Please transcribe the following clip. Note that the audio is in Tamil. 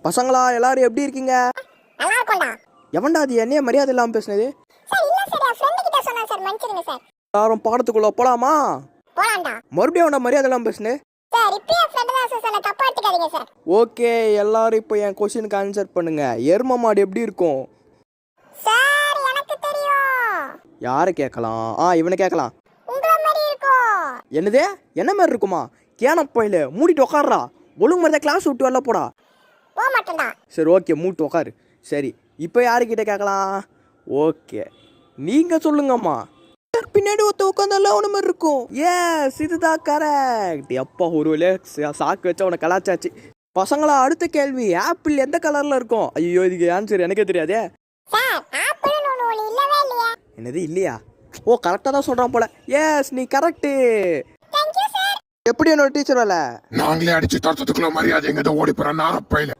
பசங்களா எல்லாரும் எப்படி இருக்கீங்க? நல்லா இருக்கோம்டா. எவன்டா அது என்னைய மரியாதை இல்லாமல் பேசுனது? சார் இல்ல சார், என் ஃப்ரெண்ட் கிட்ட சொன்னேன் சார், மன்னிச்சிடுங்க சார். எல்லாரும் பாடத்துக்குள்ள போலாமா? போலாம்டா. மறுபடியும் அவனை மரியாதை இல்லாமல் பேசுனே? சார் இப்போ என் ஃப்ரெண்ட் தான் சார், சொன்ன தப்பா எடுத்துக்காதீங்க சார். ஓகே, எல்லாரும் இப்போ என் கொஸ்டினுக்கு ஆன்சர் பண்ணுங்க. எரும மாடு எப்படி இருக்கும்? சார் எனக்கு தெரியும். யாரை கேட்கலாம்? இவனை கேட்கலாம். உங்கள மாதிரி இருக்கும். என்னதே என்ன மாதிரி இருக்குமா? கேனப்பையில மூடிட்டு உக்காடுறா. ஒழுங்கு மாதிரி கிளாஸ் விட்டு வரல போடா. போக மாட்டேன்டா. சரி ஓகே, மூட்டு உக்காரு. சரி இப்போ யாருக்கிட்ட கேட்கலாம்? ஓகே நீங்கள் சொல்லுங்கம்மா. பின்னாடி ஒருத்த உட்காந்தால அவன மாதிரி இருக்கும். ஏஸ், இதுதான் கரெக்ட். எப்பா ஒரு வேலையை சாக்கு வச்சா உனக்கு கலாச்சாச்சு. பசங்களா, அடுத்த கேள்வி. ஆப்பிள் எந்த கலரில் இருக்கும்? ஐயோ, இதுக்கு ஆன்சர் எனக்கே தெரியாதே. சார் ஆப்பிள்னு ஒன்று இல்லவே இல்லையா? என்னது இல்லையா? ஓ, கரெக்டாக தான் சொல்கிறான் போல. எஸ், நீ கரெக்டு. Thank you sir. எப்படி என்னோட டீச்சர் வேலை? நாங்களே அடிச்சு தரத்துக்குள்ள மரியாதை எங்க ஓடி போற நாரப்பையில